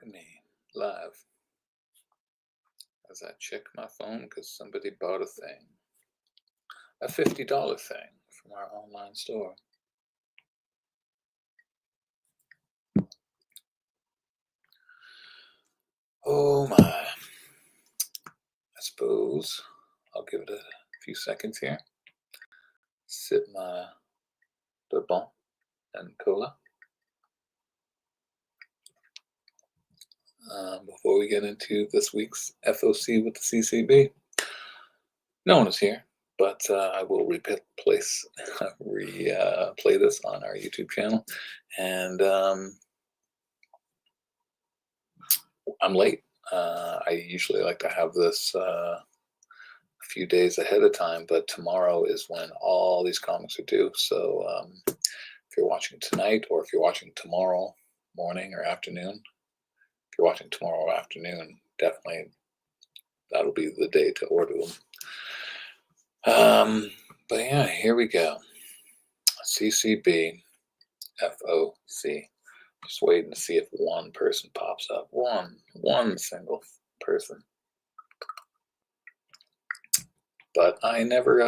Pardon me, live as I check my phone because somebody bought a thing, a $50 thing from our online store. Oh my. I suppose I'll give it a few seconds here. Sip my bourbon and cola before we get into this week's FOC with the CCB. No one is here, but I will replay this on our YouTube channel. And I'm late. I usually like to have this a few days ahead of time, but tomorrow is when all these comics are due. So if you're watching tonight, or if you're watching tomorrow morning or afternoon, if you're watching tomorrow afternoon, definitely that'll be the day to order them. But yeah, here we go. CCB, FOC. Just waiting to see if one person pops up. One single person. But I never,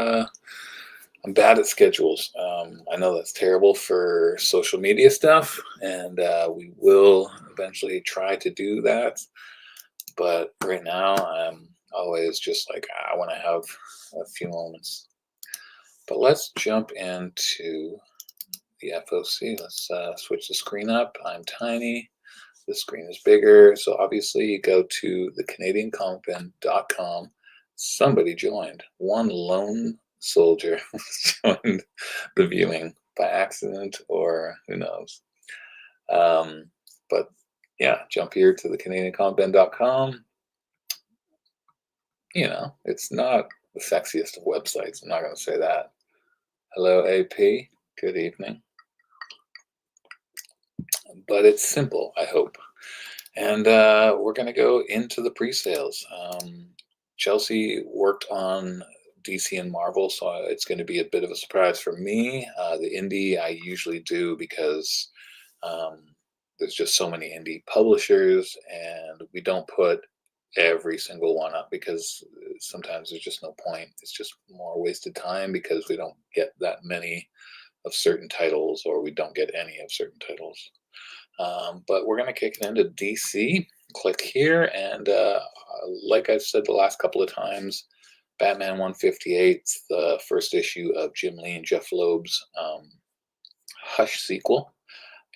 I'm bad at schedules. I know that's terrible for social media stuff, and we will eventually try to do that. But right now, I'm always just like, I want to have a few moments. But let's jump into the FOC. Let's switch the screen up. I'm tiny. The screen is bigger. So obviously you go to the CanadianComicBin.com. Somebody joined. One lone soldier joined the viewing by accident, or who knows. But yeah, jump here to the CanadianComicBin.com. You know, it's not the sexiest of websites. I'm not going to say that. Hello, AP. Good evening. But it's simple, I hope. And we're going to go into the pre-sales. Chelsea worked on DC and Marvel, so it's going to be a bit of a surprise for me. The indie I usually do because there's just so many indie publishers, and we don't put every single one up because sometimes there's just no point. It's just more wasted time because we don't get that many of certain titles, or we don't get any of certain titles. But we're going to kick it into DC. Click here, and like I've said the last couple of times, Batman 158, the first issue of Jim Lee and Jeff Loeb's Hush sequel.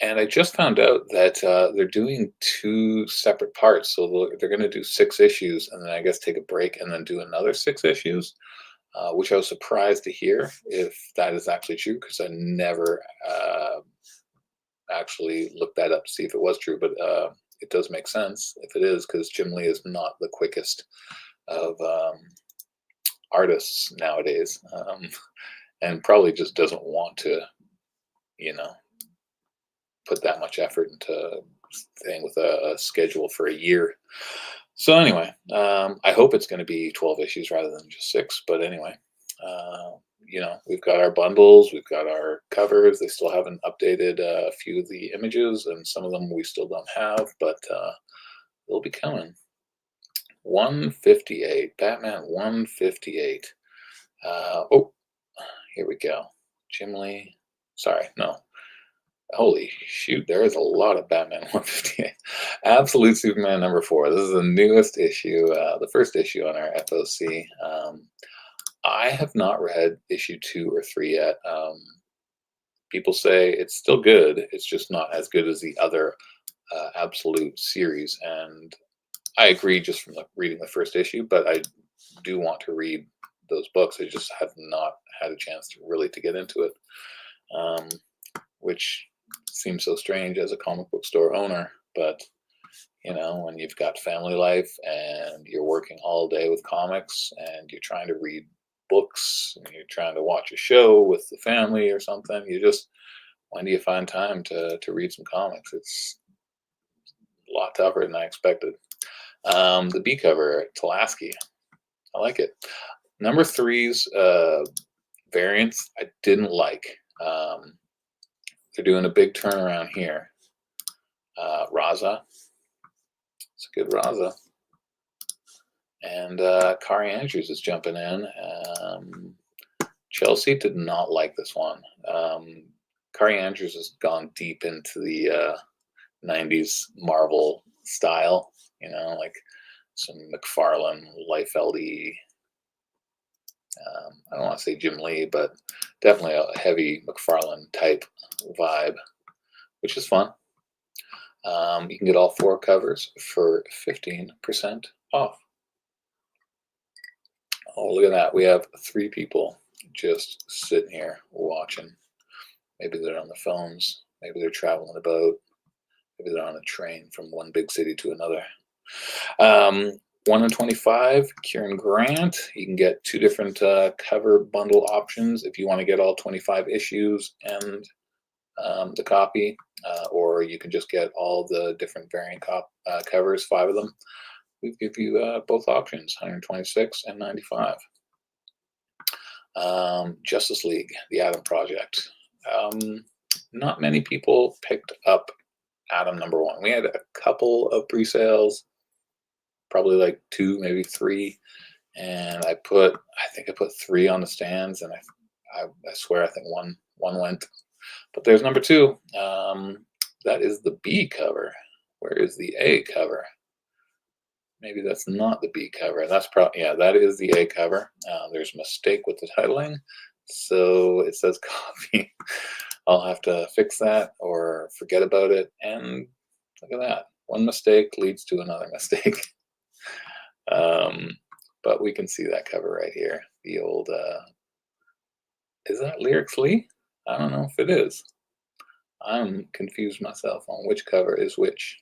And I just found out that they're doing 2 separate parts. So they're going to do 6 issues, and then I guess take a break and then do another 6 issues, which I was surprised to hear if that is actually true, because I never actually looked that up to see if it was true, but it does make sense if it is, because Jim Lee is not the quickest of artists nowadays, and probably just doesn't want to, you know, put that much effort into staying with a schedule for a year. So anyway, I hope it's going to be 12 issues rather than just 6, but anyway, you know, we've got our bundles, we've got our covers. They still haven't updated a few of the images, and some of them we still don't have, but they'll be coming. 158, Batman 158. Oh, here we go. Jim Lee. Sorry, no. Holy shoot, there is a lot of Batman 158. Absolute Superman number 4. This is the newest issue, the first issue on our FOC. I have not read issue 2 or 3 yet. People say it's still good. It's just not as good as the other Absolute series. And I agree just from reading the first issue, but I do want to read those books. I just have not had a chance to really to get into it, which seems so strange as a comic book store owner. But, you know, when you've got family life and you're working all day with comics and you're trying to read books and you're trying to watch a show with the family or something, you just, when do you find time to read some comics? It's a lot tougher than I expected. The B cover, Talaski, I like it. Number 3's variants I didn't like. They're doing a big turnaround here. Raza, good Raza. And Kari Andrews is jumping in. Chelsea did not like this one. Kari Andrews has gone deep into the 90s Marvel style, like some McFarlane, Liefeld-y. I don't want to say Jim Lee, but definitely a heavy McFarlane type vibe, which is fun. You can get all 4 covers for 15% off. Oh, look at that. We have 3 people just sitting here watching. Maybe they're on the phones. Maybe they're traveling about. Maybe they're on a train from one big city to another. 1 in 25, Kieran Grant. You can get 2 different cover bundle options if you want to get all 25 issues and the copy, or you can just get all the different variant covers, 5 of them. We give you both options, 126 and 95. Justice League, the Atom Project. Not many people picked up Atom #1. We had a couple of pre-sales, probably like 2, maybe 3, and I think I put 3 on the stands, and I swear I think one went. But there's #2. That is the B cover. Where is the A cover? Maybe that's not the B cover. That's probably, yeah, that is the A cover. There's a mistake with the titling, so it says copy. I'll have to fix that or forget about it. And look at that. One mistake leads to another mistake. But we can see that cover right here. The old, is that Lyrics Lee? I don't know if it is. I'm confused myself on which cover is which.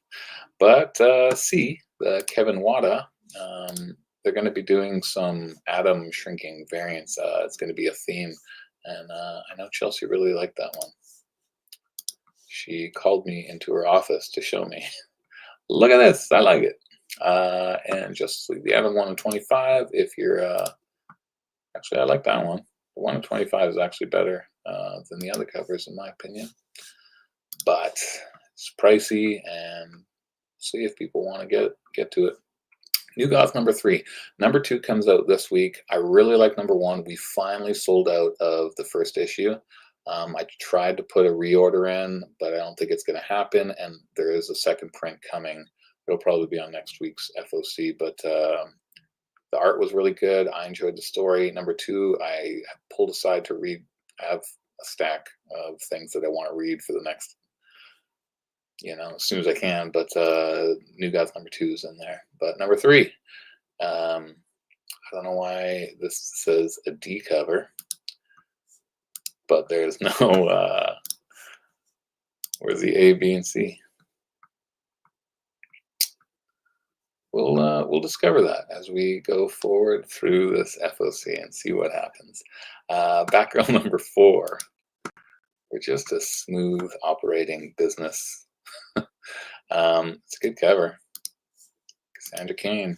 But C, the Kevin Wada, they're going to be doing some Atom shrinking variants. It's going to be a theme. And I know Chelsea really liked that one. She called me into her office to show me. Look at this. I like it. And just the Atom 1 in 25. If you're, actually, I like that one. The 1 in 25 is actually better than the other covers, in my opinion. But it's pricey, and see if people want to get to it. New Goth #3. #2 comes out this week. I really like #1. We finally sold out of the first issue. I tried to put a reorder in, but I don't think it's going to happen. And there is a second print coming. It'll probably be on next week's FOC. But the art was really good. I enjoyed the story. #2, I pulled aside to read. I have a stack of things that I want to read for the next, as soon as I can. But New Gods #2 is in there. But #3, I don't know why this says a D cover, but there's no, where's the A, B, and C? We'll discover that as we go forward through this FOC and see what happens. Batgirl #4. We're just a smooth operating business. It's a good cover. Cassandra Cain.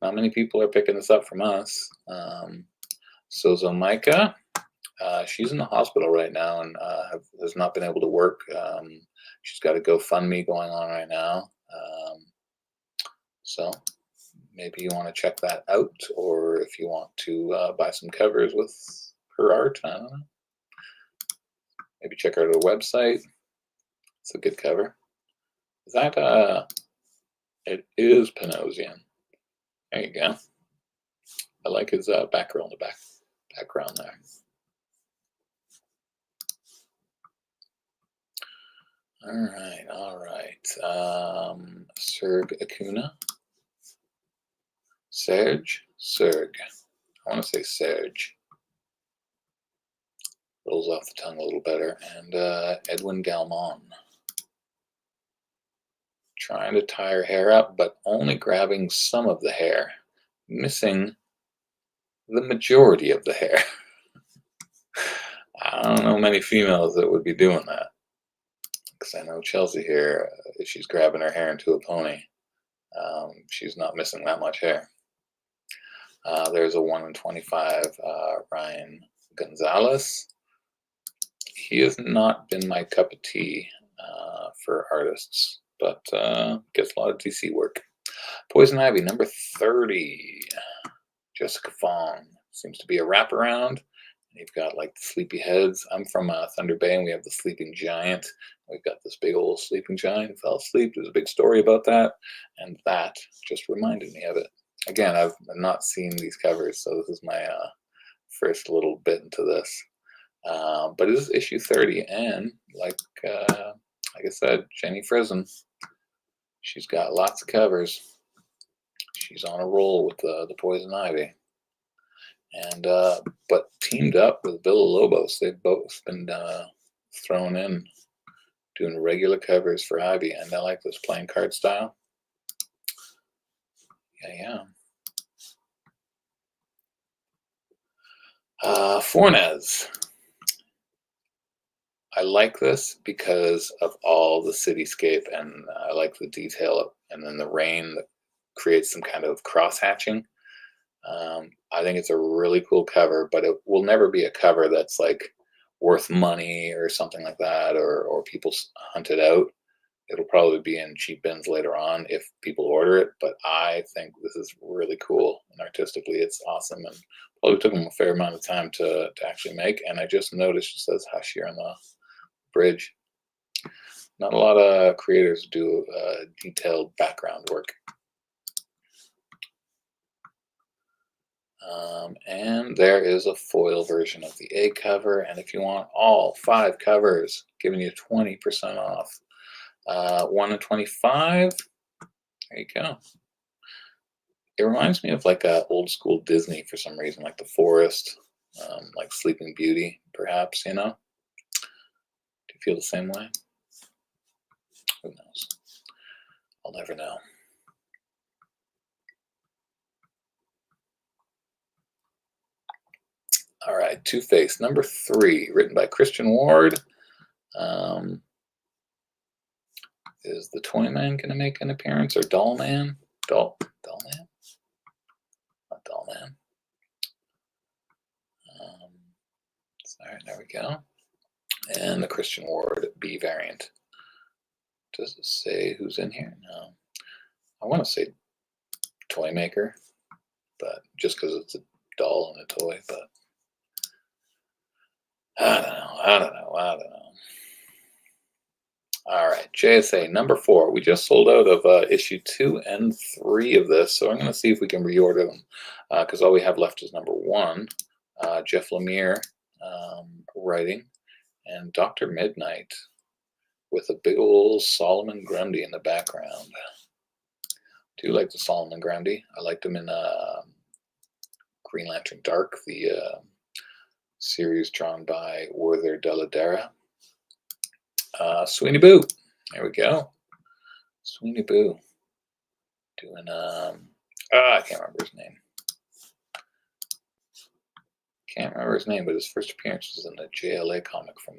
Not many people are picking this up from us. Sozo Micah. She's in the hospital right now and has not been able to work. She's got a GoFundMe going on right now. So maybe you want to check that out, or if you want to buy some covers with her art, I don't know. Maybe check out her website. It's a good cover. Is that it is Panosian. There you go. I like his background in the background there. All right. Serge Acuna. Serge. I want to say Serge. Rolls off the tongue a little better. And Edwin Galmon. Trying to tie her hair up, but only grabbing some of the hair, missing the majority of the hair. I don't know many females that would be doing that. Because I know Chelsea here, if she's grabbing her hair into a pony, she's not missing that much hair. There's a 1 in 25 Ryan Gonzalez. He has not been my cup of tea for artists, but gets a lot of DC work. Poison Ivy, number 30. Jessica Fong. Seems to be a wraparound. You've got like the sleepy heads. I'm from Thunder Bay, and we have the sleeping giant. We've got this big old sleeping giant who fell asleep. There's a big story about that, and that just reminded me of it. Again, I've not seen these covers, so this is my first little bit into this. But it is issue 30, and like I said, Jenny Frison, she's got lots of covers. She's on a roll with the Poison Ivy. And but teamed up with Villalobos, they've both been thrown in doing regular covers for Ivy, and I like this playing card style. Yeah. Fornes. I like this because of all the cityscape, and I like the detail, and then the rain that creates some kind of cross hatching. I think it's a really cool cover, but it will never be a cover that's like worth money or something like that, or people hunt it out. It'll probably be in cheap bins later on if people order it, but I think this is really cool, and artistically it's awesome, and probably took them a fair amount of time to actually make. And I just noticed it says Hush here on the bridge. Not a lot of creators do detailed background work. And there is a foil version of the A cover, and if you want all 5 covers, giving you 20% off. 1 and 25. There you go. It reminds me of like a old school Disney for some reason, like The Forest, like Sleeping Beauty, perhaps. You know? Do you feel the same way? Who knows? I'll never know. All right, Two-Face, number 3, written by Christian Ward. Is the Toy Man going to make an appearance, or Doll Man? Doll Man? Not Doll Man. All right, there we go. And the Christian Ward B variant. Does it say who's in here? No. I want to say Toy Maker, but just because it's a doll and a toy, but I don't know. All right, JSA number 4. We just sold out of issue 2 and 3 of this, so I'm going to see if we can reorder them, because all we have left is number 1. Jeff Lemire writing, and Dr. Midnight with a big old Solomon Grundy in the background. Do you like the Solomon Grundy? I liked him in Green Lantern Dark, the series drawn by Werther Dell'Edera. Sweeney Boo. There we go. Sweeney Boo. Doing, I can't remember his name. But his first appearance was in a JLA comic from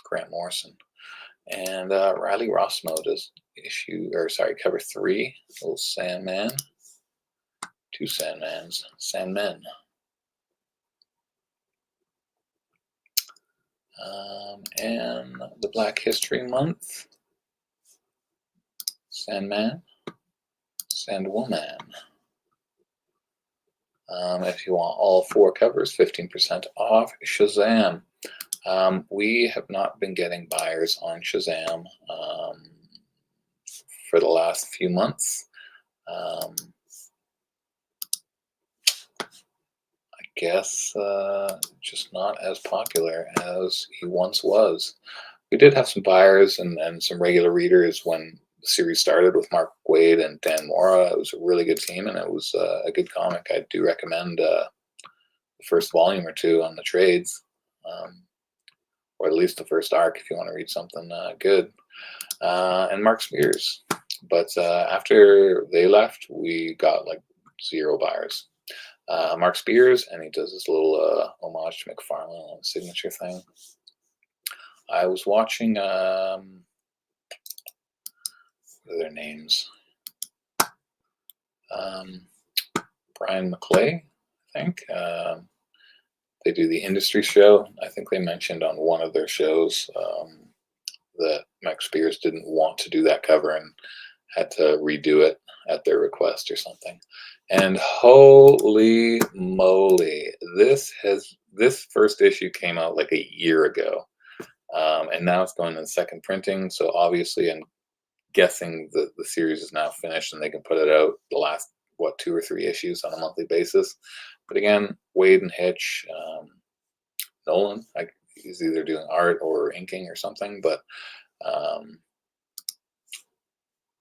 Grant Morrison. And Riley Rossmo does cover 3. Little Sandman. 2 Sandmans. Sandmen. And the Black History Month. Sandman. Sandwoman. If you want all 4 covers, 15% off. Shazam. We have not been getting buyers on Shazam for the last few months. I guess just not as popular as he once was. We did have some buyers and some regular readers when the series started with Mark Waid and Dan Mora. It was a really good team, and it was a good comic. I do recommend the first volume or 2 on the trades, or at least the first arc if you want to read something good. And Mark Spears. But after they left, we got like 0 buyers. Mark Spears, and he does this little homage to McFarlane signature thing. I was watching, what are their names? Brian McClay, I think. They do the industry show. I think they mentioned on one of their shows that Max Spears didn't want to do that cover, and had to redo it at their request or something. And holy moly, this first issue came out like a year ago, and now it's going to second printing. So obviously, I'm guessing the series is now finished and they can put it out the last, what, 2 or 3 issues on a monthly basis. But again, Wade and Hitch, Nolan, he's either doing art or inking or something, but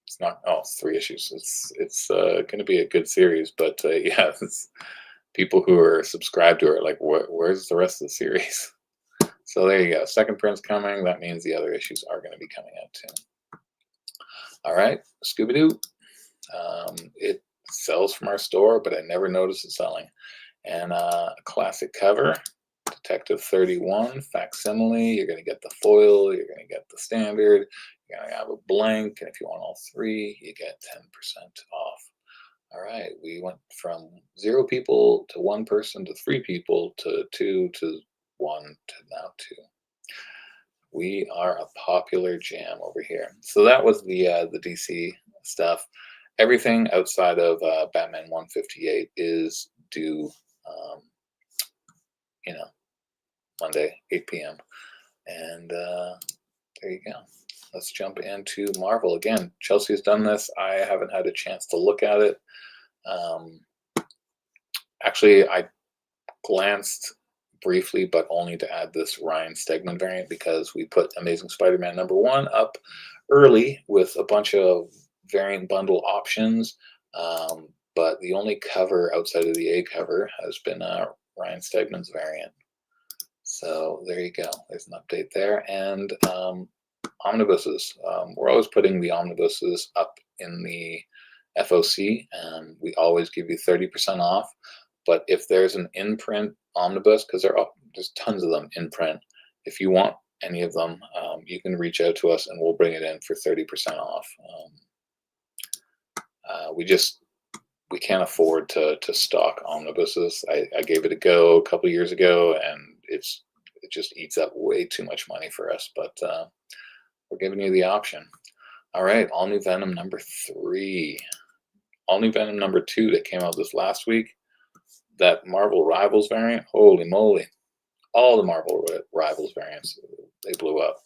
it's not. Oh, it's 3 issues. It's going to be a good series, but yeah, people who are subscribed to it are like, where's the rest of the series? So there you go. Second print's coming. That means the other issues are going to be coming out too. All right, Scooby-Doo. It sells from our store, but I never noticed it selling. And a classic cover, Detective 31, facsimile. You're going to get the foil, you're going to get the standard, you're going to have a blank, and if you want all 3, you get 10% off. All right, we went from 0 people to 1 person to 3 people to 2 to 1 to now 2. We are a popular jam over here. So that was the DC stuff. Everything outside of Batman 158 is due, Monday, 8 p.m. And there you go. Let's jump into Marvel. Again, Chelsea's done this. I haven't had a chance to look at it. Actually, I glanced briefly, but only to add this Ryan Stegman variant because we put Amazing Spider-Man #1 up early with a bunch of variant bundle options, but the only cover outside of the A cover has been Ryan Stegman's variant. So there you go. There's an update there. And omnibuses. We're always putting the omnibuses up in the FOC, and we always give you 30% off. But if there's an in-print omnibus, because there's tons of them in print, if you want any of them, you can reach out to us and we'll bring it in for 30% off. We can't afford to stock omnibuses. I gave it a go a couple years ago, and it just eats up way too much money for us. But we're giving you the option. All right, all new Venom #3, all new Venom #2 that came out this last week. That Marvel Rivals variant, holy moly! All the Marvel Rivals variants, they blew up.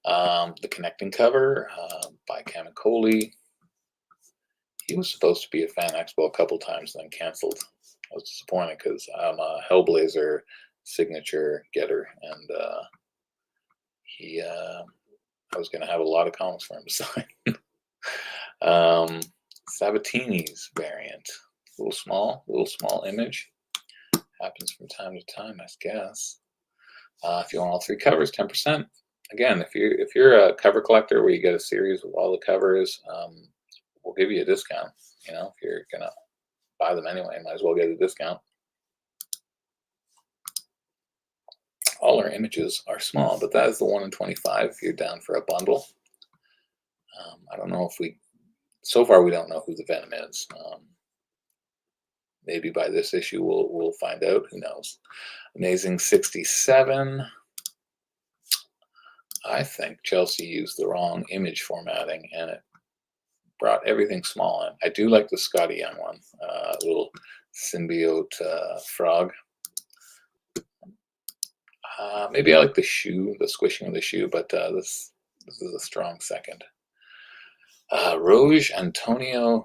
The connecting cover by Cameron Coley. He was supposed to be at Fan Expo a couple times, then canceled. I was disappointed because I'm a Hellblazer signature getter, and I was going to have a lot of comics for him to sign. Sabatini's variant, a little small image. Happens from time to time, I guess. If you want all 3 covers, 10%. Again, if you're a cover collector where you get a series with all the covers, we'll give you a discount. If you're gonna buy them anyway, might as well get a discount. All our images are small, but that is the 1 in 25 if you're down for a bundle. I don't know if so far we don't know who the Venom is. Maybe by this issue we'll find out. Who knows? Amazing 67. I think Chelsea used the wrong image formatting, and it brought everything small in. I do like the Scotty Young one, little symbiote frog. Maybe I like the shoe, the squishing of the shoe, but this is a strong second. Rouge Antonio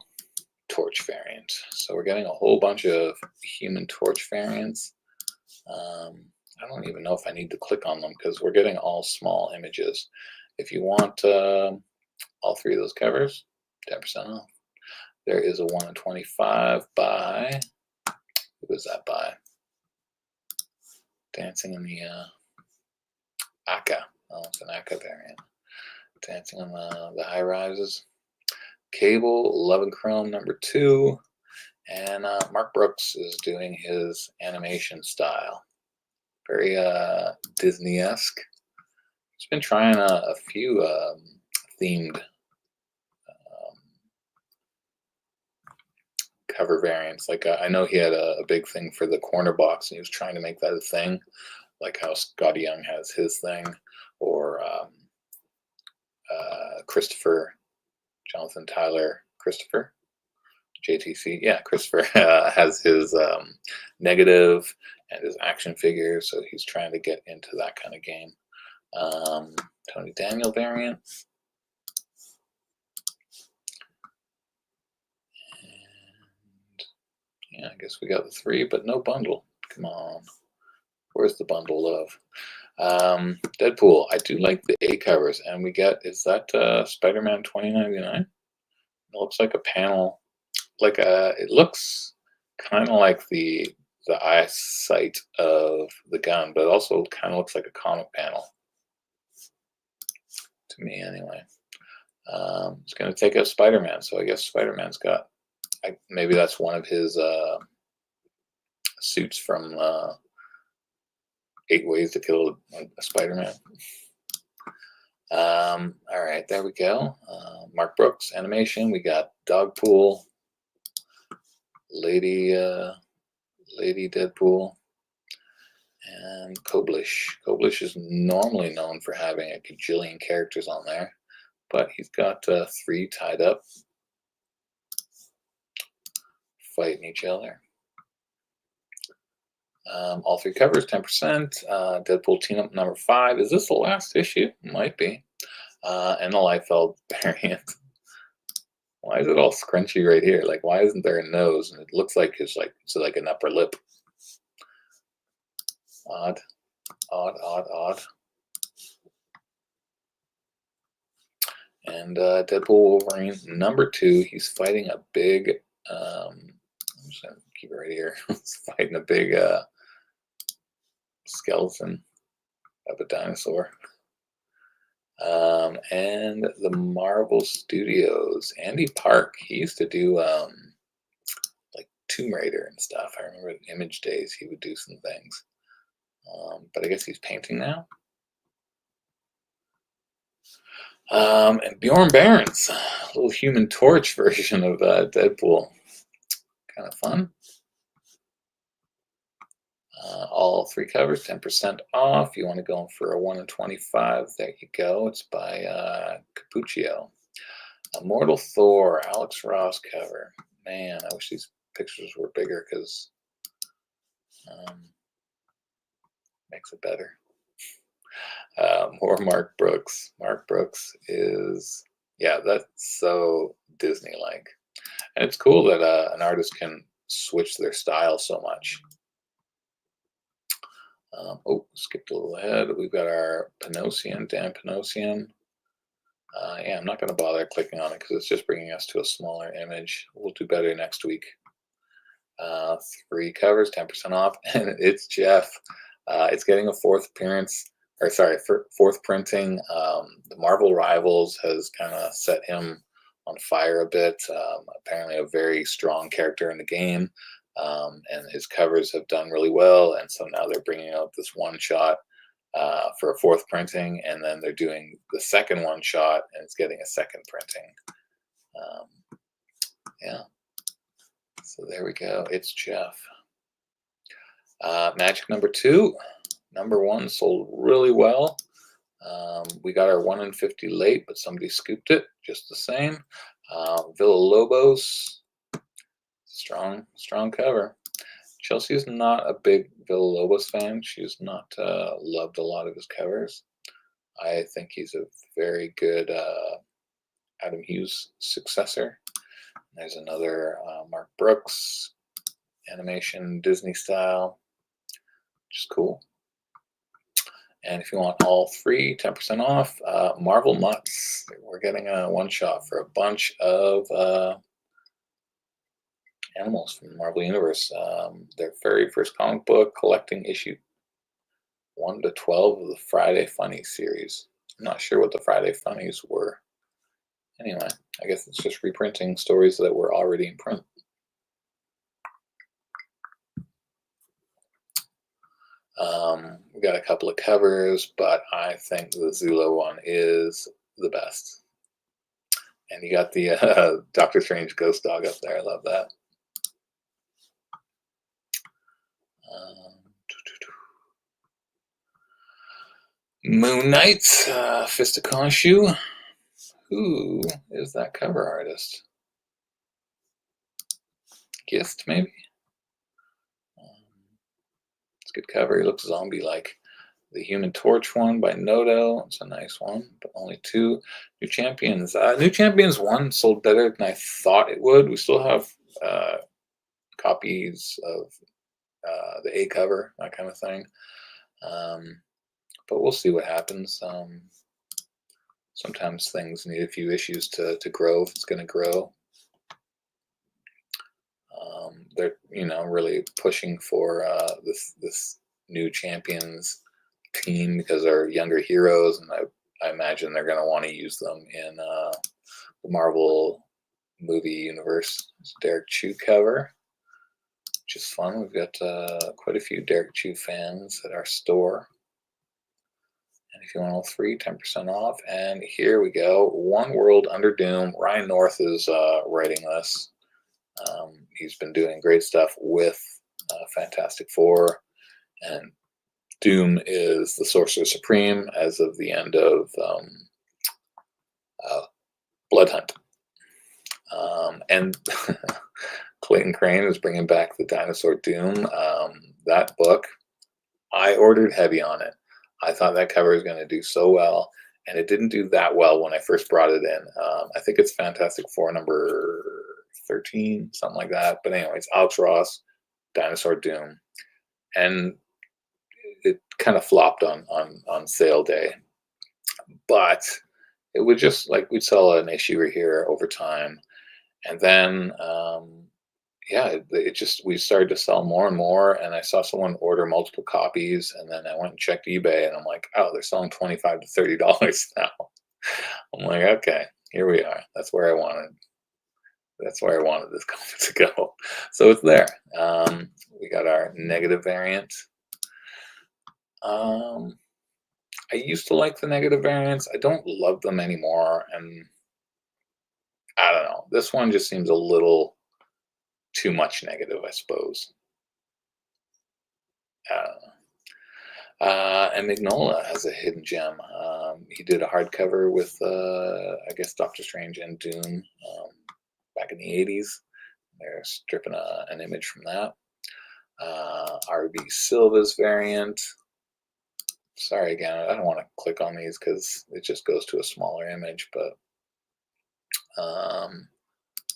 Torch variant. So we're getting a whole bunch of Human Torch variants. I don't even know if I need to click on them because we're getting all small images. If you want all 3 of those covers, 10% off. There is a 1 in 25 by, who is that by? Dancing in the Aka. Oh, it's an Aka variant. Dancing on the high rises. Cable, Love and Chrome #2. And Mark Brooks is doing his animation style. Very Disney-esque. He's been trying a few themed cover variants. Like I know he had a big thing for the corner box, and he was trying to make that a thing, like how Scotty Young has his thing, or Christopher Jonathan Tyler Christopher. JTC, yeah, Christopher has his negative and his action figures, so he's trying to get into that kind of game. Tony Daniel variant. And yeah, I guess we got the 3, but no bundle. Come on. Where's the bundle of? Deadpool. I do like the A covers, and we get, is that Spider-Man 2099? It looks like a panel. Like it looks kind of like the eyesight of the gun, but it also kind of looks like a comic panel to me, anyway. It's going to take out Spider-Man, so I guess Spider-Man's got. Maybe that's one of his suits from 8 Ways to Kill a Spider-Man. All right, there we go. Mark Brooks animation. We got Dogpool. Lady Deadpool, and Koblish. Koblish is normally known for having a gajillion characters on there, but he's got 3 tied up, fighting each other. All 3 covers, 10%. Deadpool Team Up number 5. Is this the last issue? Might be. And the Liefeld variant. Why is it all scrunchy right here? Like, why isn't there a nose? And it looks like it's like an upper lip. Odd. And Deadpool Wolverine number 2. He's fighting a big. I'm just gonna keep it right here. He's fighting a big skeleton of a dinosaur. And the Marvel Studios, Andy Park, he used to do like Tomb Raider and stuff. I remember in Image Days he would do some things, but I guess he's painting now. And Bjorn Barons, a little Human Torch version of Deadpool, kind of fun. All 3 covers, 10% off. You want to go in for a 1 in 25, there you go. It's by Capuccio. Immortal Thor, Alex Ross cover. Man, I wish these pictures were bigger because makes it better. More Mark Brooks. Mark Brooks is, yeah, that's so Disney-like. And it's cool that an artist can switch their style so much. Skipped a little ahead. We've got our Panosian, Dan Panosian. Yeah, I'm not going to bother clicking on it because it's just bringing us to a smaller image. We'll do better next week. 3 covers, 10% off, and it's Jeff. It's getting a 4th appearance, or sorry, 4th printing. The Marvel Rivals has kind of set him on fire a bit. Apparently a very strong character in the game. And his covers have done really well, and so now they're bringing out this one-shot for a 4th printing, and then they're doing the second one-shot, and it's getting a 2nd printing. Yeah, so there we go. It's Jeff. Magic number 2. Number 1 sold really well. We got our 1 in 50 late, but somebody scooped it just the same. Villalobos. Strong cover. Chelsea's not a big Villalobos fan. She's not loved a lot of his covers. I think he's a very good Adam Hughes successor. There's another Mark Brooks animation, Disney style, which is cool. And if you want all 3, 10% off, Marvel Mutts. We're getting a one-shot for a bunch of animals from the Marvel Universe. Their very first comic book, collecting issue 1 to 12 of the Friday Funnies series. I'm not sure what the Friday Funnies were. Anyway, I guess it's just reprinting stories that were already in print. We got a couple of covers, but I think the Zula one is the best. And you got the Doctor Strange Ghost Dog up there. I love that. Moon Knight, Fist of Khonshu. Who is that cover artist? Gist, maybe? It's a good cover. He looks zombie-like. The Human Torch one by Noto. It's a nice one, but only 2. New Champions. New Champions 1 sold better than I thought it would. We still have copies of the A cover, that kind of thing. But we'll see what happens. Sometimes things need a few issues to grow if it's going to grow. They're really pushing for this new Champions team because they're younger heroes, and I imagine they're going to want to use them in the Marvel movie universe. It's a Derek Chew cover, which is fun. We've got quite a few Derek Chew fans at our store. And if you want all 3, 10% off. And here we go. One World Under Doom. Ryan North is writing this. He's been doing great stuff with Fantastic Four. And Doom is the Sorcerer Supreme as of the end of Blood Hunt. And Clayton Crane is bringing back the Dinosaur Doom. That book, I ordered heavy on it. I thought that cover was going to do so well, and it didn't do that well when I first brought it in. I think it's Fantastic Four number 13, something like that. But anyways, Alex Ross, Dinosaur Doom. And it kind of flopped on sale day. But it would just, like, we'd sell an issue here over time. And then, we started to sell more and more. And I saw someone order multiple copies. And then I went and checked eBay, and I'm like, oh, they're selling $25 to $30 now. I'm like, okay, here we are. That's where I wanted this comic to go. So it's there. We got our negative variant. I used to like the negative variants. I don't love them anymore. And I don't know. This one just seems a little too much negative, I suppose. And Mignola has a hidden gem. He did a hardcover with, I guess, Doctor Strange and Doom back in the 80s. They're stripping an image from that. RB Silva's variant. Sorry again, I don't want to click on these because it just goes to a smaller image, but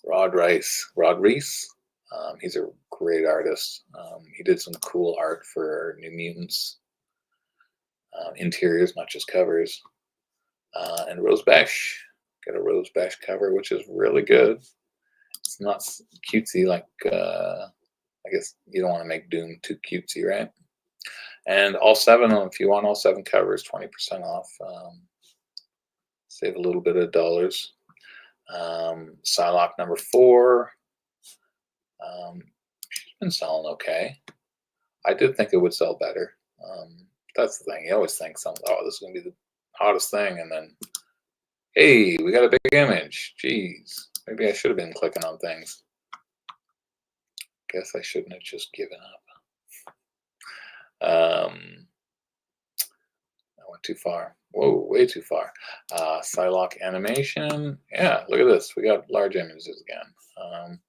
Rod Reis, he's a great artist. He did some cool art for New Mutants, interiors, not just covers. And Rose Bash, got a Rose Bash cover, which is really good. It's not cutesy like, I guess you don't want to make Doom too cutesy, right? And all 7 of them, if you want all 7 covers, 20% off. Save a little bit of dollars. Psylocke number 4. She's been selling okay. I did think it would sell better. That's the thing. You always think something, oh, this is going to be the hottest thing. And then, hey, we got a big image. Jeez. Maybe I should have been clicking on things. Guess I shouldn't have just given up. I went too far. Whoa, way too far. Psylocke animation. Yeah, look at this. We got large images again.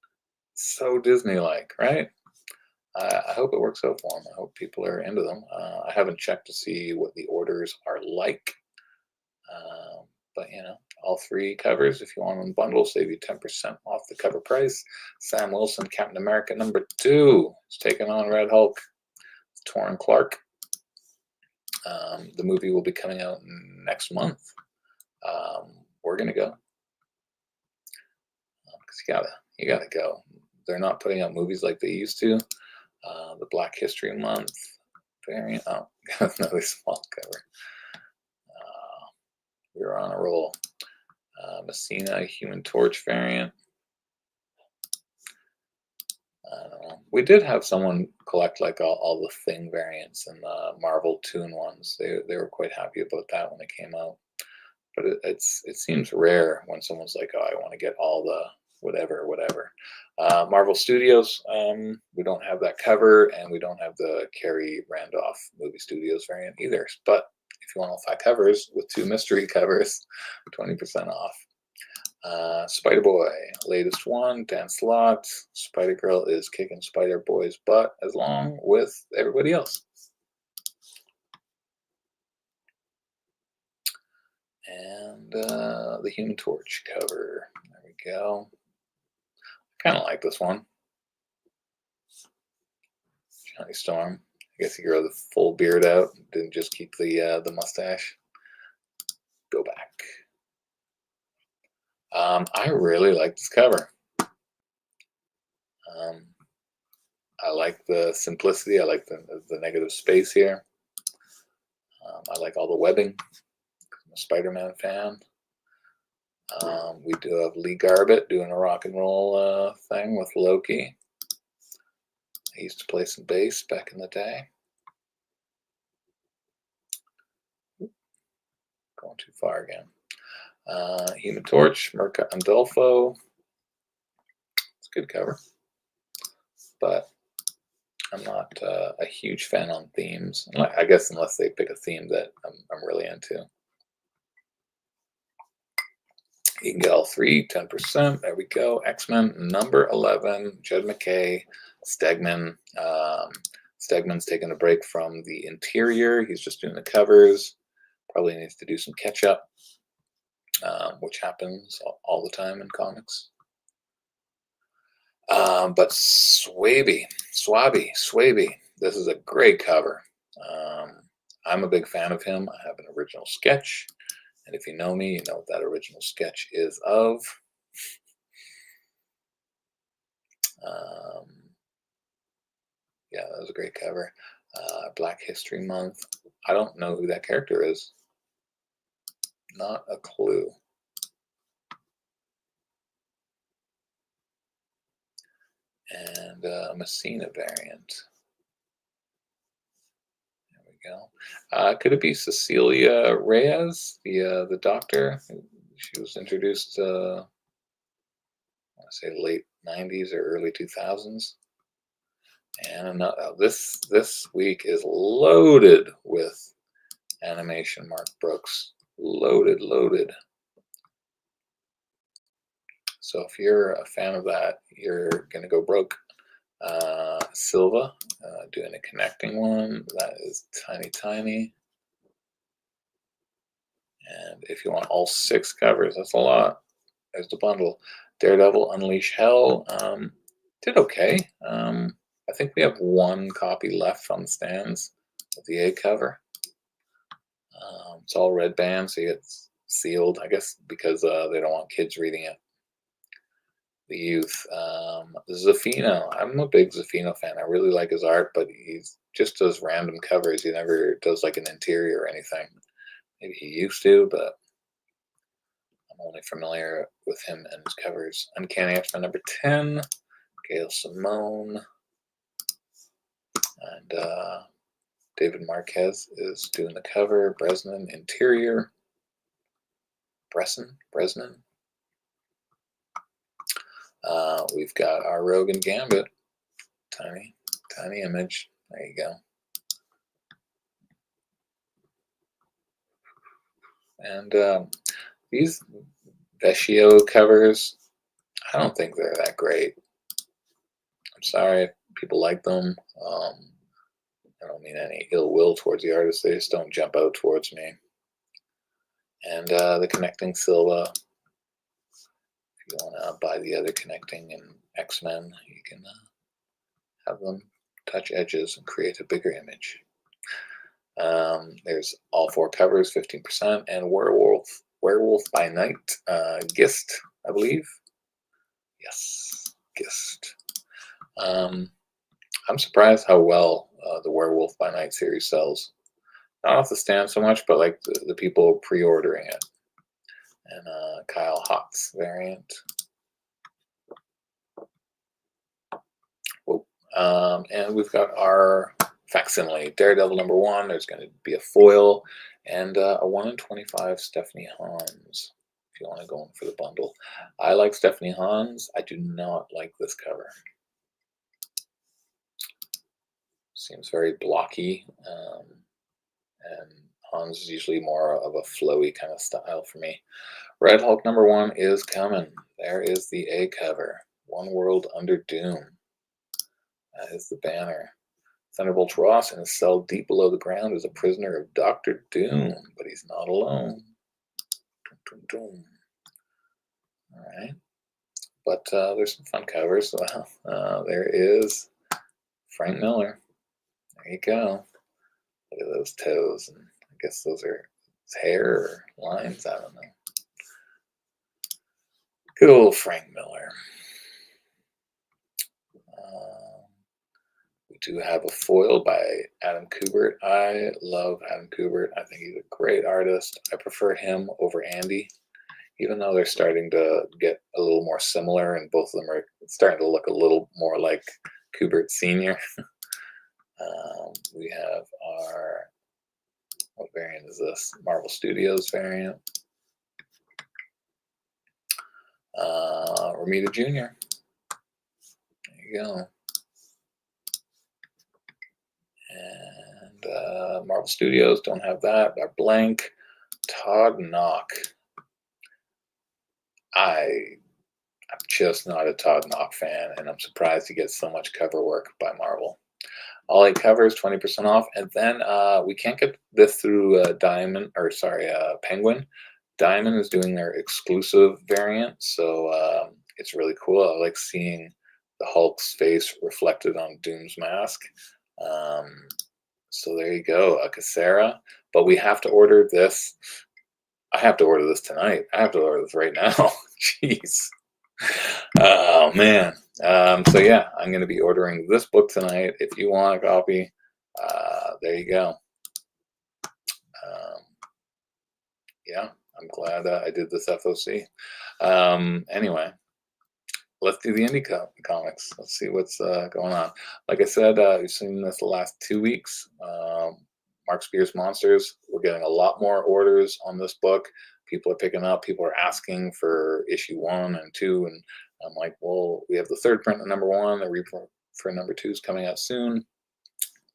So Disney-like, right? I hope it works out for them. I hope people are into them. I haven't checked to see what the orders are like. But, all 3 covers, if you want them bundled, save you 10% off the cover price. Sam Wilson, Captain America number 2, is taking on Red Hulk. Torrin Clark. The movie will be coming out next month. We're gonna go because you gotta go. They're not putting out movies like they used to. The Black History Month variant. Oh, got another small cover. We're on a roll. Messina Human Torch variant. I don't know. We did have someone collect like all the Thing variants and the Marvel Toon ones. They were quite happy about that when it came out. But it seems rare when someone's like, oh, I want to get all the whatever. Marvel Studios, we don't have that cover, and we don't have the Carrie Randolph Movie Studios variant either. But if you want all 5 covers with 2 mystery covers, 20% off. Spider-Boy, latest one, Dan Slott. Spider-Girl is kicking Spider-Boy's butt along with everybody else. And the Human Torch cover. There we go. Kind of like this one. Johnny Storm. I guess he grew the full beard out. Didn't just keep the mustache. Go back. I really like this cover. I like the simplicity. I like the negative space here. I like all the webbing. I'm a Spider-Man fan. We do have Lee Garbett doing a rock and roll thing with Loki. I used to play some bass back in the day. Going too far again. Human Torch, Mirka Andolfo. It's a good cover. But I'm not a huge fan on themes. I guess unless they pick a theme that I'm really into. You can get all three, 10%. There we go. X-Men number 11, Jed McKay, Stegman. Stegman's taking a break from the interior. He's just doing the covers. Probably needs to do some catch up, which happens all the time in comics. But Swaby, this is a great cover. I'm a big fan of him. I have an original sketch. And if you know me, you know what that original sketch is of. Yeah, that was a great cover. Black History Month. I don't know who that character is. Not a clue. And a Messina variant. There we go. Could it be Cecilia Reyes, the doctor? She was introduced, I want to say late 90s or early 2000s. And this week is loaded with animation. Mark Brooks, loaded. So if you're a fan of that, you're gonna go broke. Silva doing a connecting one. That is tiny. And if you want all 6 covers, that's a lot. There's the bundle. Daredevil Unleash Hell did okay. I think we have 1 copy left on the stands of the A cover. It's all red band, so it's sealed, I guess, because they don't want kids reading it. The youth. Zafino. I'm a big Zafino fan. I really like his art, but he just does random covers. He never does like an interior or anything. Maybe he used to, but I'm only familiar with him and his covers. Uncanny X-Men number 10. Gail Simone. And David Marquez is doing the cover. Bresnan interior. Bresnan. We've got our Rogue and Gambit. Tiny image. There you go. And these Vecchio covers, I don't think they're that great. I'm sorry if people like them. I don't mean any ill will towards the artist. They just don't jump out towards me. And the Connecting Silva. If you want to buy the other Connecting in X-Men, you can have them touch edges and create a bigger image. There's all 4 covers, 15%, and Werewolf by Night, Gist, I believe. Yes, Gist. I'm surprised how well the Werewolf by Night series sells. Not off the stand so much, but like the people pre-ordering it. And Kyle Hawks variant. And we've got our facsimile, Daredevil number 1. There's going to be a foil and a 1 in 25 Stephanie Hans. If you want to go in for the bundle, I like Stephanie Hans. I do not like this cover. Seems very blocky, and Hans is usually more of a flowy kind of style for me. Red Hulk #1 is coming. There is the A cover. One World Under Doom. That is the banner. Thunderbolt Ross in a cell deep below the ground is a prisoner of Doctor Doom, but he's not alone. Doom, doom, doom. All right. But there's some fun covers. There is Frank Miller. There you go. Look at those toes. And I guess those are his hair or lines. I don't know. Good old Frank Miller. We do have a foil by Adam Kubert. I love Adam Kubert. I think he's a great artist. I prefer him over Andy, even though they're starting to get a little more similar, and both of them are starting to look a little more like Kubert Sr. We have our, what variant is this? Marvel Studios variant. Romita Jr. There you go. And Marvel Studios don't have that. Our blank Todd Knock. I'm just not a Todd Knock fan, and I'm surprised he gets so much cover work by Marvel. All 8 covers, 20% off, and then we can't get this through Penguin. Diamond is doing their exclusive variant, so it's really cool. I like seeing the Hulk's face reflected on Doom's mask. So there you go, a Cassera. But we have to order this. I have to order this tonight. I have to order this right now. Jeez. Oh, man. So yeah, I'm going to be ordering this book tonight. If you want a copy, there you go. Yeah, I'm glad I did this FOC. Anyway, let's do the indie comics. Let's see what's going on. Like I said, we've seen this the last 2 weeks. Mark Spears Monsters. We're getting a lot more orders on this book. People are picking up. People are asking for issue 1 and 2, and I'm like, well, we have the 3rd print of #1. The reprint for #2 is coming out soon.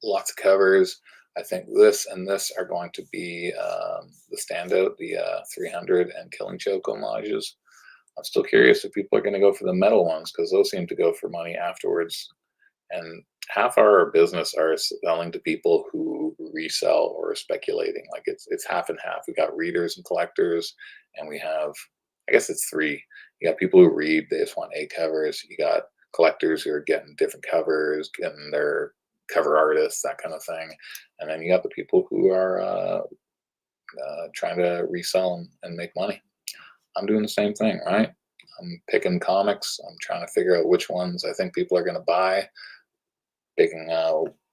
Lots of covers. I think this and this are going to be the standout, the 300 and Killing Joke homages. I'm still curious if people are going to go for the metal ones, because those seem to go for money afterwards. And half our business are selling to people who resell or are speculating. Like it's half and half. We got readers and collectors, and we have, I guess it's 3. You got people who read, they just want A covers. You got collectors who are getting different covers, getting their cover artists, that kind of thing. And then you got the people who are trying to resell and make money. I'm doing the same thing, right? I'm picking comics. I'm trying to figure out which ones I think people are going to buy, picking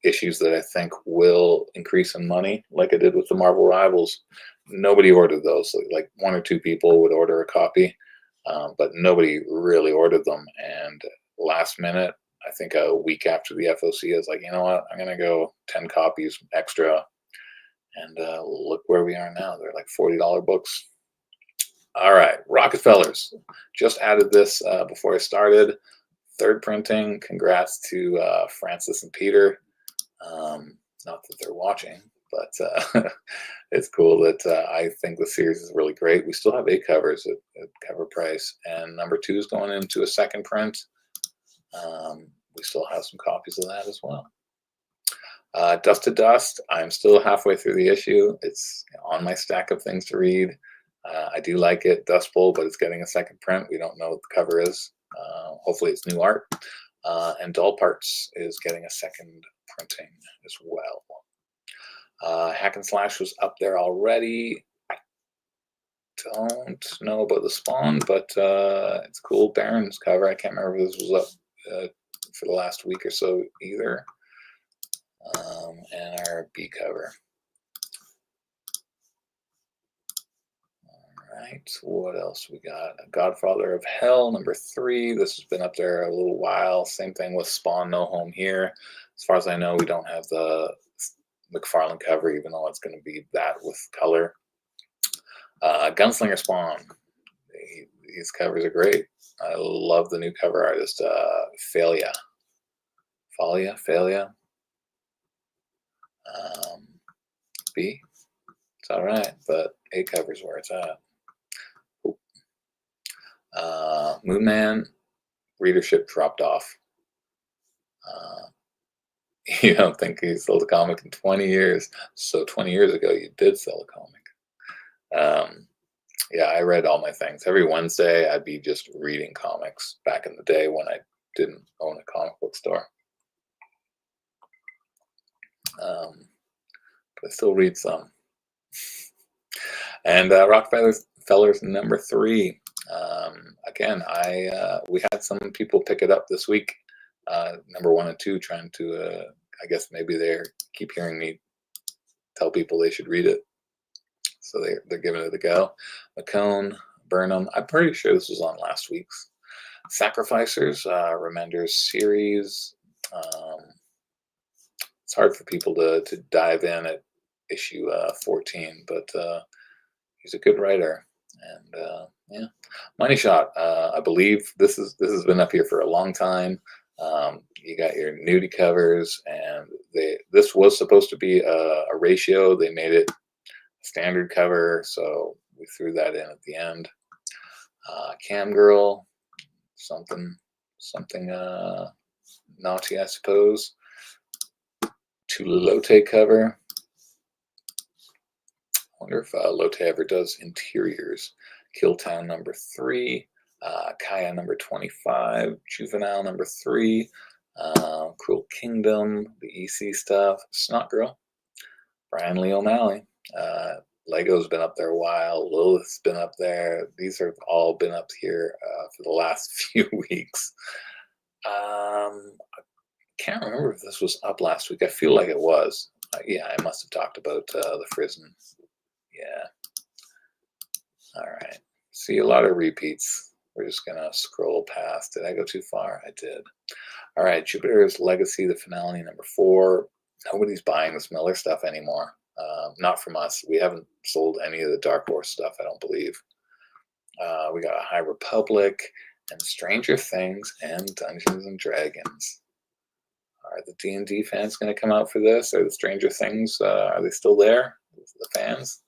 issues that I think will increase in money, like I did with the Marvel Rivals. Nobody ordered those. Like 1 or 2 people would order a copy, but nobody really ordered them. And last minute, I think a week after the FOC, I was like, you know what? I'm going to go 10 copies extra. And look where we are now. They're like $40 books. All right, Rockefellers. Just added this before I started. 3rd printing. Congrats to Francis and Peter. Not that they're watching, but it's cool that I think the series is really great. We still have 8 covers at cover price, and #2 is going into a 2nd print. We still have some copies of that as well. Dust to Dust. I'm still halfway through the issue. It's on my stack of things to read. I do like it, Dust Bowl, but it's getting a 2nd print. We don't know what the cover is. Hopefully it's new art. And Dull Parts is getting a 2nd printing as well. Hack and Slash was up there already. I don't know about the Spawn, but it's cool. Baron's cover. I can't remember if this was up for the last week or so either. And our B cover. Right, what else we got? Godfather of Hell, #3. This has been up there a little while. Same thing with Spawn, No Home Here. As far as I know, we don't have the McFarlane cover, even though it's going to be that with color. Gunslinger Spawn. These covers are great. I love the new cover artist, Falia. B. It's all right, but A cover's where it's at. Moon Man, readership dropped off. You don't think he sold a comic in 20 years. So 20 years ago, you did sell a comic. Yeah, I read all my things. Every Wednesday, I'd be just reading comics back in the day when I didn't own a comic book store. But I still read some. And Rockefeller's number 3. Again, we had some people pick it up this week. Number 1 and 2, trying to, I guess maybe they keep hearing me tell people they should read it, so they're giving it a go. McCone, Burnham. I'm pretty sure this was on last week's. Sacrificers, Remender's series. It's hard for people to dive in at issue 14, but he's a good writer. And yeah, Money Shot. I believe this has been up here for a long time. You got your nudie covers, and this was supposed to be a ratio. They made it a standard cover, so we threw that in at the end. Cam Girl, something naughty, I suppose. Lotte cover. I wonder if Lotte ever does interiors. Killtown number 3, Kaya number 25, Juvenile number 3, Cruel Kingdom, the EC stuff, Snot Girl, Brian Lee O'Malley. Lego's been up there a while. Lilith's been up there. These have all been up here for the last few weeks. I can't remember if this was up last week. I feel like it was. Yeah, I must have talked about the Frisson. Yeah. All right. See, a lot of repeats. We're just going to scroll past. Did I go too far? I did. All right. Jupiter's Legacy, the finale, number 4. Nobody's buying this Miller stuff anymore. Not from us. We haven't sold any of the Dark Horse stuff, I don't believe. We got a High Republic and Stranger Things and Dungeons and Dragons. Are the D&D fans going to come out for this? Are the Stranger Things, are they still there? The fans?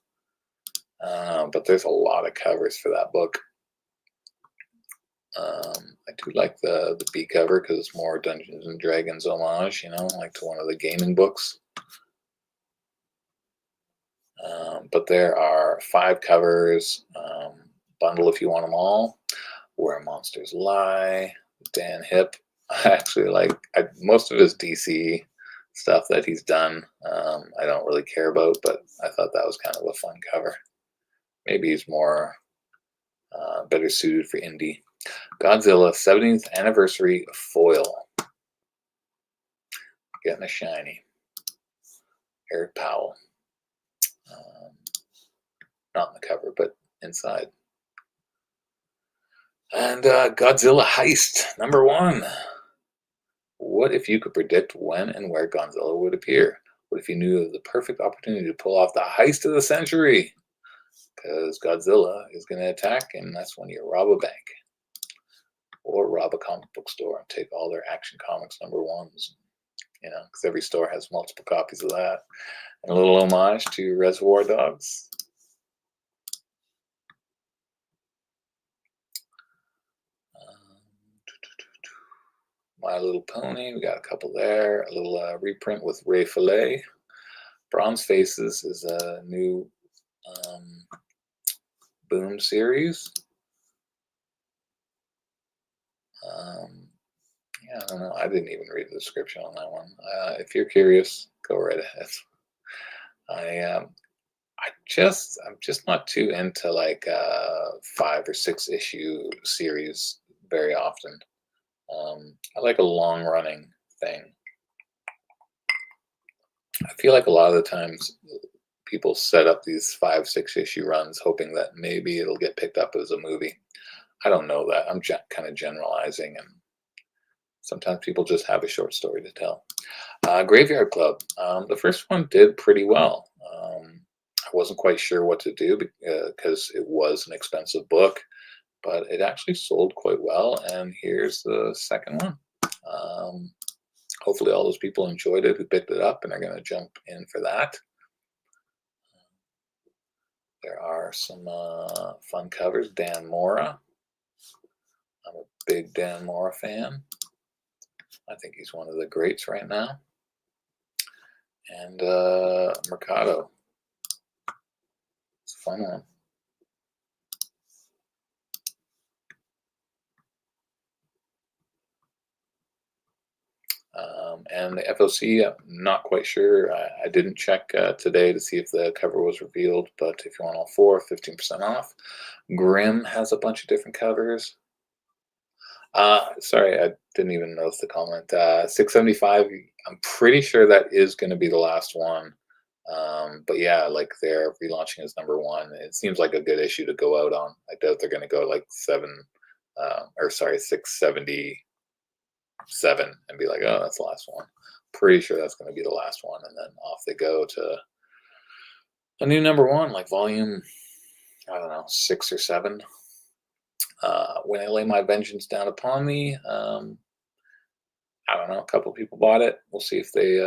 But there's a lot of covers for that book. I do like the B cover because it's more Dungeons and Dragons homage, like to one of the gaming books. But there are 5 covers. Bundle if you want them all. Where Monsters Lie. Dan Hip. I actually like most of his DC stuff that he's done. I don't really care about, but I thought that was kind of a fun cover. Maybe he's more better suited for indie. Godzilla 70th anniversary foil. Getting a shiny. Eric Powell. Not in the cover, but inside. And Godzilla Heist, number 1. What if you could predict when and where Godzilla would appear? What if you knew of the perfect opportunity to pull off the heist of the century? Because Godzilla is going to attack, and that's when you rob a bank. Or rob a comic book store and take all their Action Comics number 1s. Because every store has multiple copies of that. And a little homage to Reservoir Dogs. My Little Pony, we got a couple there. A little reprint with Ray Fillet. Bronze Faces is a new Boom series. Yeah, I don't know. I didn't even read the description on that one. If you're curious, go right ahead. I'm just not too into like 5 or 6 issue series very often. I like a long running thing. I feel like a lot of the times people set up these 5-6 issue runs hoping that maybe it'll get picked up as a movie. I don't know that. I'm kind of generalizing, and sometimes people just have a short story to tell. Graveyard Club. The first one did pretty well. I wasn't quite sure what to do because it was an expensive book, but it actually sold quite well, and here's the second one. Hopefully all those people enjoyed it who picked it up and are going to jump in for that. There are some fun covers. Dan Mora. big Dan Mora fan. I think he's one of the greats right now. And Mercado. It's a fun one. And the FOC, I'm not quite sure. I didn't check today to see if the cover was revealed, but if you want all four, 15% off. Grimm has a bunch of different covers. Sorry, I didn't even notice the comment. 675, I'm pretty sure that is going to be the last one. But yeah, like they're relaunching as #1. It seems like a good issue to go out on. I doubt they're going to go like 677 and be like, oh, that's the last one. Pretty sure that's going to be the last one, and then off they go to a new #1, like volume, I don't know, 6 or 7. When I lay my vengeance down upon thee, I don't know, a couple people bought it. We'll see if they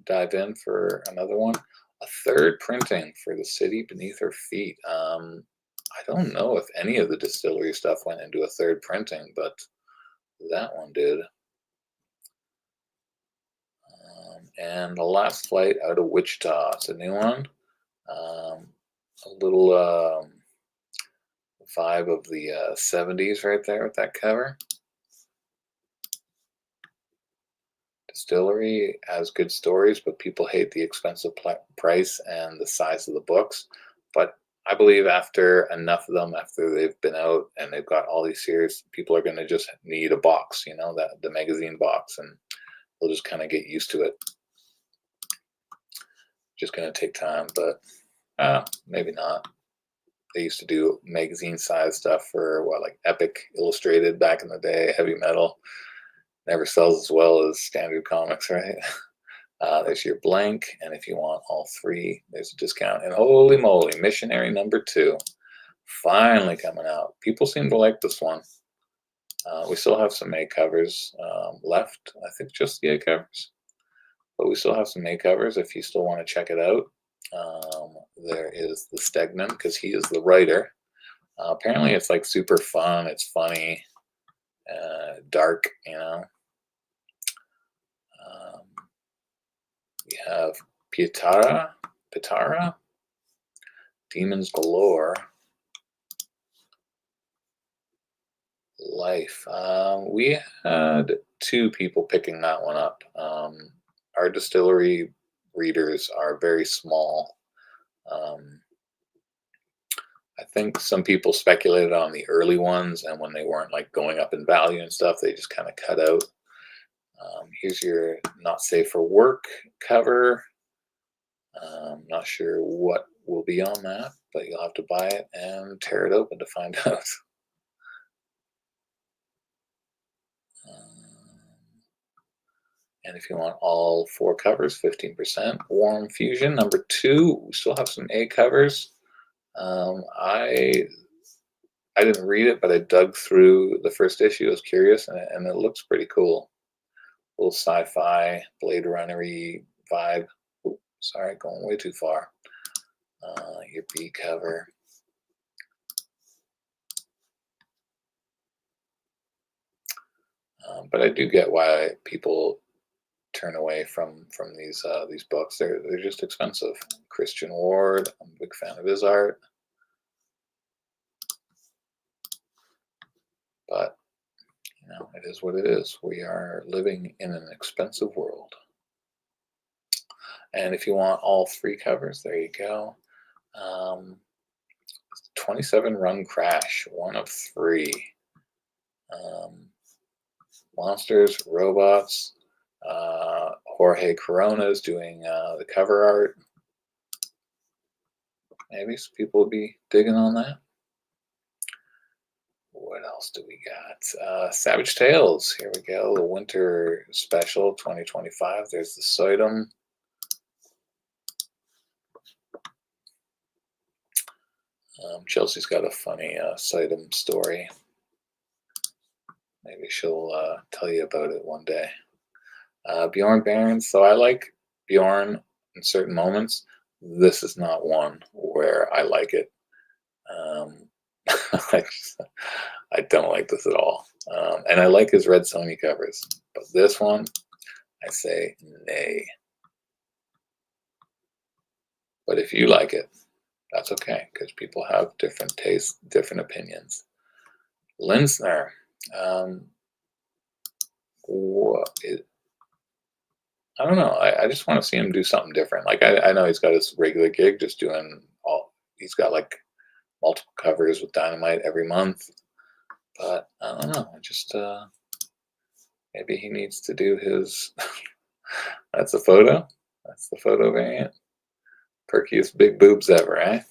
dive in for another one. A third printing for the city beneath her feet. I don't know if any of the distillery stuff went into a third printing, but that one did. And the last flight out of Wichita. It's a new one. A little vibe of the 70s right there with that cover. Distillery has good stories, but people hate the expensive price and the size of the books. But I believe after enough of them, after they've been out and they've got all these series, people are going to just need a box, you know, the magazine box, and they'll just kind of get used to it. Just going to take time, but maybe not. They used to do magazine size stuff for what, like Epic Illustrated back in the day, heavy metal. Never sells as well as standard comics, right? There's your blank, and if you want all three, there's a discount. And holy moly, Missionary #2, finally coming out. People seem to like this one. We still have some A covers left. I think just the A covers, but we still have some A covers if you still want to check it out. There is the Stegman, because he is the writer. Apparently, it's like super fun. It's funny, dark, you know. We have Pitara, Demons Galore, Life. We had 2 people picking that one up. Our distillery readers are very small. I think some people speculated on the early ones, and when they weren't like going up in value and stuff, they just kind of cut out. Here's your Not Safe for Work cover. Not sure what will be on that, but you'll have to buy it and tear it open to find out. And if you want all 4 covers, 15%. Warm Fusion #2. We still have some A covers. I didn't read it, but I dug through the first issue. I was curious, and it looks pretty cool. A little sci-fi, Blade Runner-y vibe. Ooh, sorry, going way too far. Your B cover. But I do get why people turn away from these books. They're just expensive. Christian Ward, I'm a big fan of his art. But you know, it is what it is. We are living in an expensive world. And if you want all 3 covers, there you go. 27 Run Crash, 1 of 3. Monsters, Robots. Jorge Corona is doing the cover art. Maybe some people will be digging on that. What else do we got? Savage Tales. Here we go. The Winter Special 2025. There's the Soidum. Chelsea's got a funny Soidum story. Maybe she'll tell you about it one day. Bjorn Barons. So I like Bjorn in certain moments. This is not one where I like it. I don't like this at all. And I like his red Sony covers, but this one, I say nay. But if you like it, that's okay, because people have different tastes, different opinions. Linsner, I don't know. I just want to see him do something different. Like I know he's got his regular gig, just doing all. He's got like multiple covers with Dynamite every month, but I don't know. I just maybe he needs to do his. That's a photo. That's the photo variant. Perkiest big boobs ever, eh?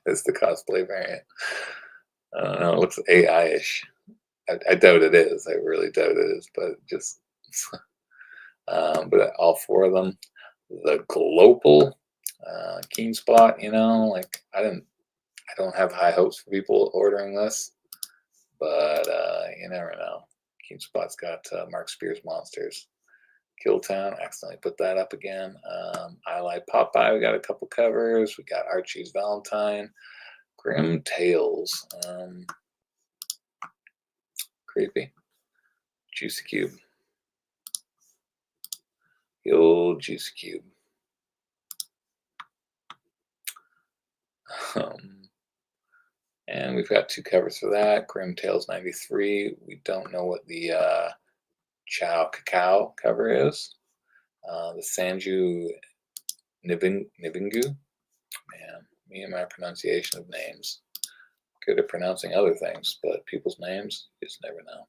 It's the cosplay variant. I don't know. It looks AI-ish. I doubt it is. I really doubt it is, but just. But all four of them, the global Keen Spot, like I don't have high hopes for people ordering this, but you never know. Keen Spot's got Mark Spears Monsters. Killtown, accidentally put that up again. I Like Popeye, we got a couple covers. We got Archie's Valentine. Grim Tales. Creepy. Juicy Cube. The old Juicy Cube. And we've got two covers for that. Grim Tales 93. We don't know what the Chow Cacao cover is. The Sanju Nibingu. Man, me and my pronunciation of names. Good at pronouncing other things, but people's names, you just never know.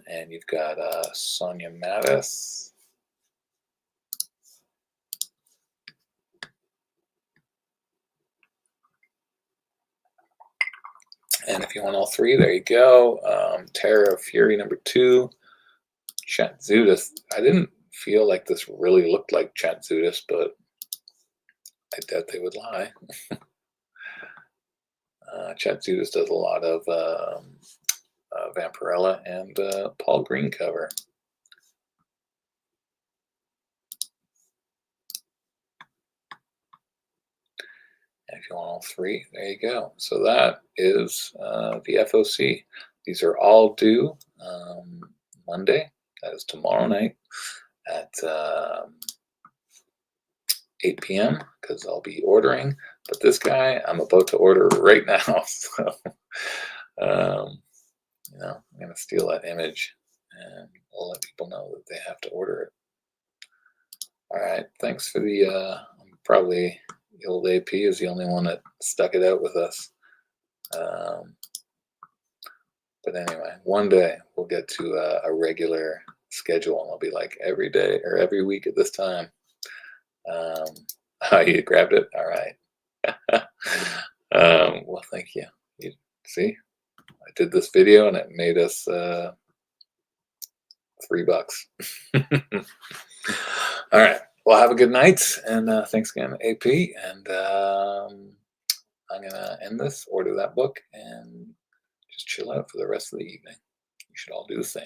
And you've got Sonia Mattis. And if you want all three, there you go. Terror of Fury #2. Chat Zudis. I didn't feel like this really looked like Chat Zudis, but I doubt they would lie. Chat Zudis does a lot of Vampirella and Paul Green cover. And if you want all three, there you go. So that is the FOC. These are all due Monday. That is tomorrow night at 8 p.m. because I'll be ordering. But this guy, I'm about to order right now. So, I'm going to steal that image and I'll let people know that they have to order it. All right. Thanks for the, probably the old AP is the only one that stuck it out with us. But anyway, one day we'll get to a regular schedule and I'll be like every day or every week at this time. You grabbed it? All right. Well, thank you. You see, I did this video and it made us $3. All right. Well, have a good night and thanks again, AP. And I'm gonna end this, order that book, and just chill out for the rest of the evening. You should all do the same.